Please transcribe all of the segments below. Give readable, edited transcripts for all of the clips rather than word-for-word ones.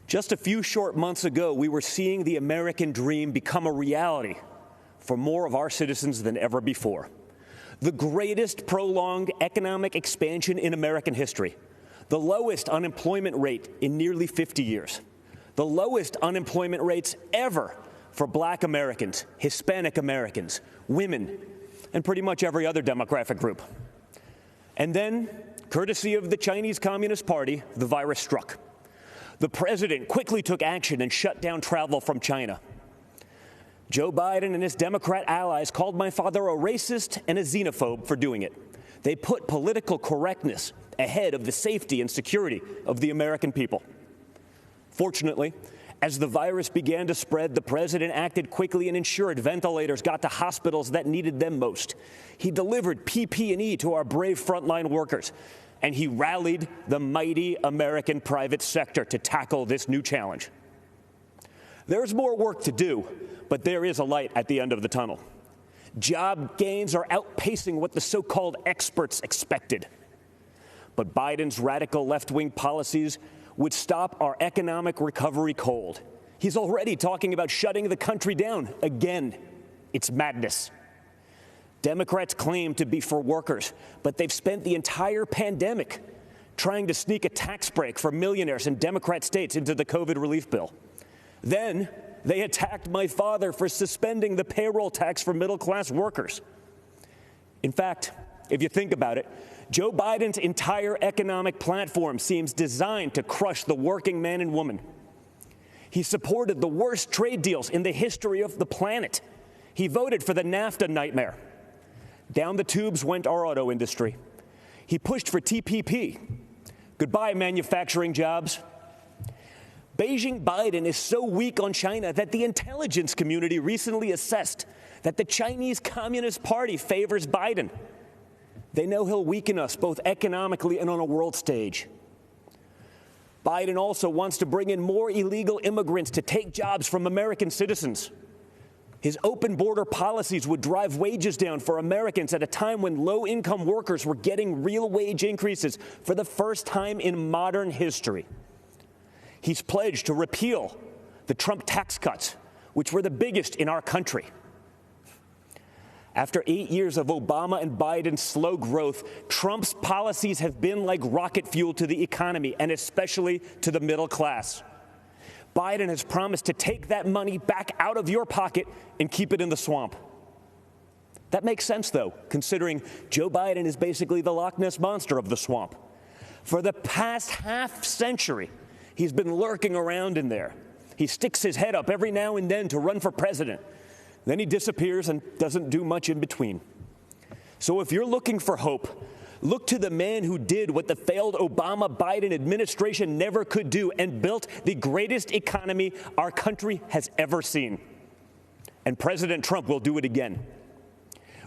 Just a few short months ago, we were seeing the American dream become a reality for more of our citizens than ever before. The greatest prolonged economic expansion in American history, the lowest unemployment rate in nearly 50 years, the lowest unemployment rates ever for Black Americans, Hispanic Americans, women, and pretty much every other demographic group. And then, courtesy of the Chinese Communist Party, the virus struck. The president quickly took action and shut down travel from China. Joe Biden and his Democrat allies called my father a racist and a xenophobe for doing it. They put political correctness ahead of the safety and security of the American people. Fortunately, as the virus began to spread, the president acted quickly and ensured ventilators got to hospitals that needed them most. He delivered PPE to our brave frontline workers, and he rallied the mighty American private sector to tackle this new challenge. There's more work to do, but there is a light at the end of the tunnel. Job gains are outpacing what the so-called experts expected. But Biden's radical left-wing policies would stop our economic recovery cold. He's already talking about shutting the country down again. It's madness. Democrats claim to be for workers, but they've spent the entire pandemic trying to sneak a tax break for millionaires in Democrat states into the COVID relief bill. Then they attacked my father for suspending the payroll tax for middle-class workers. In fact, if you think about it, Joe Biden's entire economic platform seems designed to crush the working man and woman. He supported the worst trade deals in the history of the planet. He voted for the NAFTA nightmare. Down the tubes went our auto industry. He pushed for TPP. Goodbye, manufacturing jobs. Beijing Biden is so weak on China that the intelligence community recently assessed that the Chinese Communist Party favors Biden. They know he'll weaken us both economically and on a world stage. Biden also wants to bring in more illegal immigrants to take jobs from American citizens. His open border policies would drive wages down for Americans at a time when low-income workers were getting real wage increases for the first time in modern history. He's pledged to repeal the Trump tax cuts, which were the biggest in our country. After 8 years of Obama and Biden's slow growth, Trump's policies have been like rocket fuel to the economy, and especially to the middle class. Biden has promised to take that money back out of your pocket and keep it in the swamp. That makes sense, though, considering Joe Biden is basically the Loch Ness Monster of the swamp. For the past half century, he's been lurking around in there. He sticks his head up every now and then to run for president. Then he disappears and doesn't do much in between. So if you're looking for hope, look to the man who did what the failed Obama-Biden administration never could do and built the greatest economy our country has ever seen. And President Trump will do it again.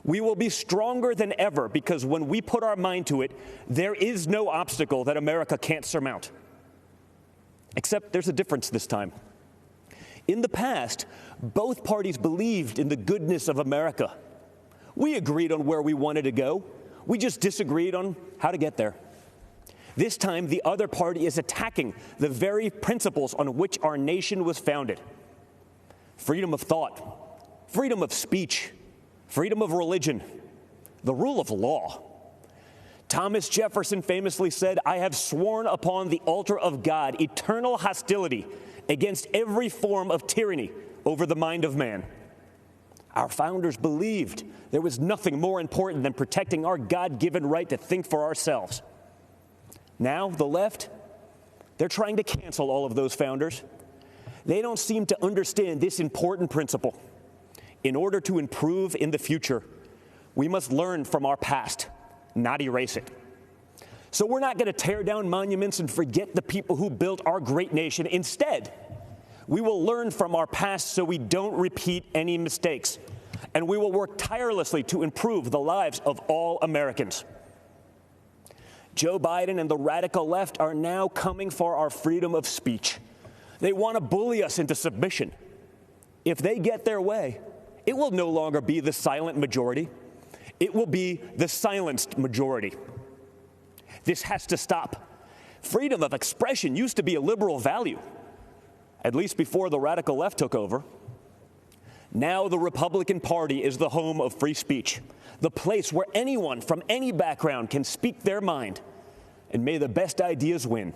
We will be stronger than ever because when we put our mind to it, there is no obstacle that America can't surmount. Except there's a difference this time. In the past, both parties believed in the goodness of America. We agreed on where we wanted to go. We just disagreed on how to get there. This time, the other party is attacking the very principles on which our nation was founded. Freedom of thought, freedom of speech, freedom of religion, the rule of law. Thomas Jefferson famously said, "I have sworn upon the altar of God eternal hostility against every form of tyranny over the mind of man." Our founders believed there was nothing more important than protecting our God-given right to think for ourselves. Now, the left, they're trying to cancel all of those founders. They don't seem to understand this important principle. In order to improve in the future, we must learn from our past, not erase it. So we're not going to tear down monuments and forget the people who built our great nation. Instead, we will learn from our past so we don't repeat any mistakes. And we will work tirelessly to improve the lives of all Americans. Joe Biden and the radical left are now coming for our freedom of speech. They want to bully us into submission. If they get their way, it will no longer be the silent majority. It will be the silenced majority. This has to stop. Freedom of expression used to be a liberal value, at least before the radical left took over. Now the Republican Party is the home of free speech, the place where anyone from any background can speak their mind, and may the best ideas win.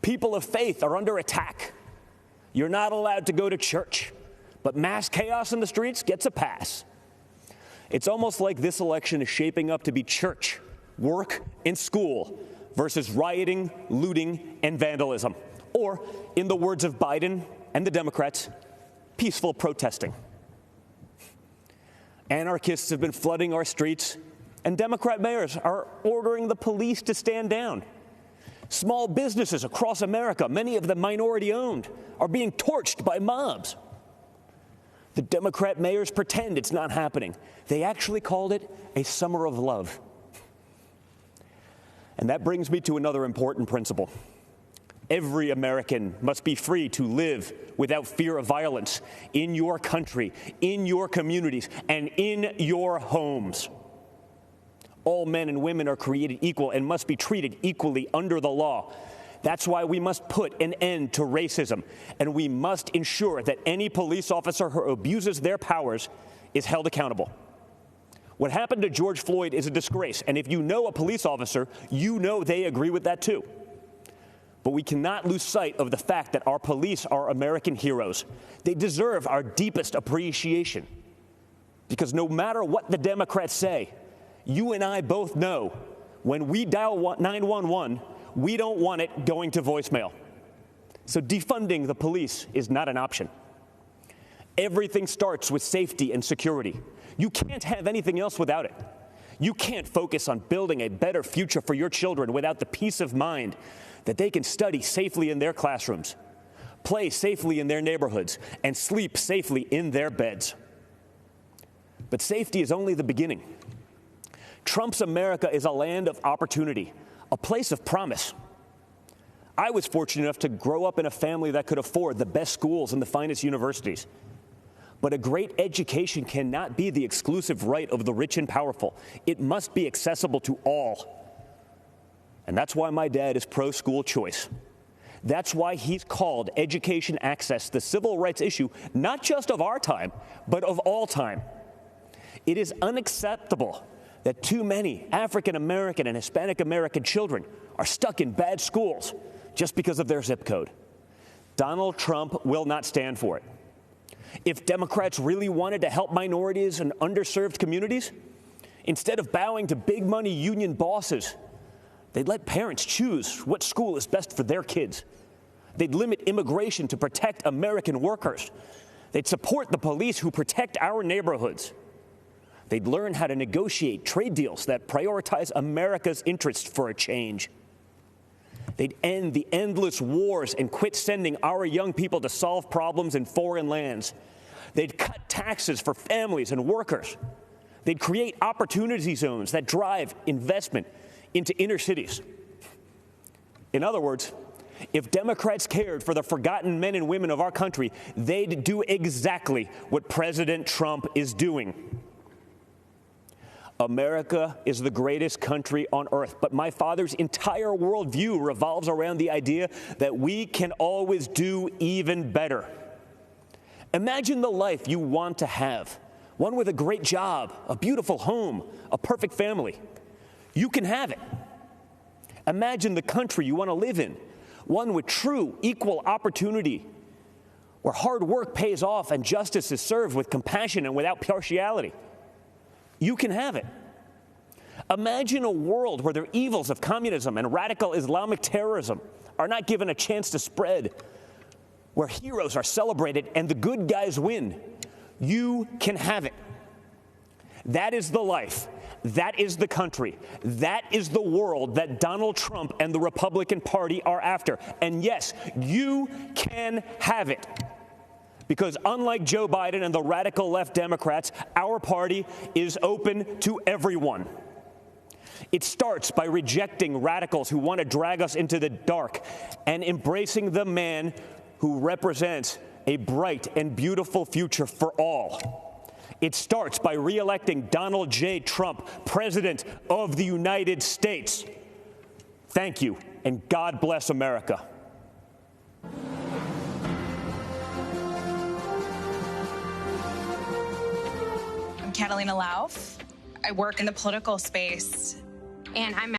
People of faith are under attack. You're not allowed to go to church, but mass chaos in the streets gets a pass. It's almost like this election is shaping up to be church, work, and school versus rioting, looting, and vandalism. Or, in the words of Biden and the Democrats, peaceful protesting. Anarchists have been flooding our streets, and Democrat mayors are ordering the police to stand down. Small businesses across America, many of them minority-owned, are being torched by mobs. The Democrat mayors pretend it's not happening. They actually called it a summer of love. And that brings me to another important principle. Every American must be free to live without fear of violence in your country, in your communities, and in your homes. All men and women are created equal and must be treated equally under the law. That's why we must put an end to racism, and we must ensure that any police officer who abuses their powers is held accountable. What happened to George Floyd is a disgrace, and if you know a police officer, you know they agree with that too. But we cannot lose sight of the fact that our police are American heroes. They deserve our deepest appreciation. Because no matter what the Democrats say, you and I both know when we dial 911, we don't want it going to voicemail. So defunding the police is not an option. Everything starts with safety and security. You can't have anything else without it. You can't focus on building a better future for your children without the peace of mind that they can study safely in their classrooms, play safely in their neighborhoods, and sleep safely in their beds. But safety is only the beginning. Trump's America is a land of opportunity, a place of promise. I was fortunate enough to grow up in a family that could afford the best schools and the finest universities. But a great education cannot be the exclusive right of the rich and powerful. It must be accessible to all. And that's why my dad is pro-school choice. That's why he's called education access the civil rights issue, not just of our time, but of all time. It is unacceptable that too many African American and Hispanic American children are stuck in bad schools just because of their zip code. Donald Trump will not stand for it. If Democrats really wanted to help minorities and underserved communities, instead of bowing to big money union bosses, they'd let parents choose what school is best for their kids. They'd limit immigration to protect American workers. They'd support the police who protect our neighborhoods. They'd learn how to negotiate trade deals that prioritize America's interests for a change. They'd end the endless wars and quit sending our young people to solve problems in foreign lands. They'd cut taxes for families and workers. They'd create opportunity zones that drive investment into inner cities. In other words, if Democrats cared for the forgotten men and women of our country, they'd do exactly what President Trump is doing. America is the greatest country on earth, but my father's entire worldview revolves around the idea that we can always do even better. Imagine the life you want to have, one with a great job, a beautiful home, a perfect family. You can have it. Imagine the country you want to live in, one with true equal opportunity, where hard work pays off and justice is served with compassion and without partiality. You can have it. Imagine a world where the evils of communism and radical Islamic terrorism are not given a chance to spread, where heroes are celebrated and the good guys win. You can have it. That is the life. That is the country. That is the world that Donald Trump and the Republican Party are after. And yes, you can have it. Because unlike Joe Biden and the radical left Democrats, our party is open to everyone. It starts by rejecting radicals who want to drag us into the dark and embracing the man who represents a bright and beautiful future for all. It starts by re-electing Donald J. Trump, President of the United States. Thank you. and God bless America. I'm Catalina Lauf. I work in the political space. And I'm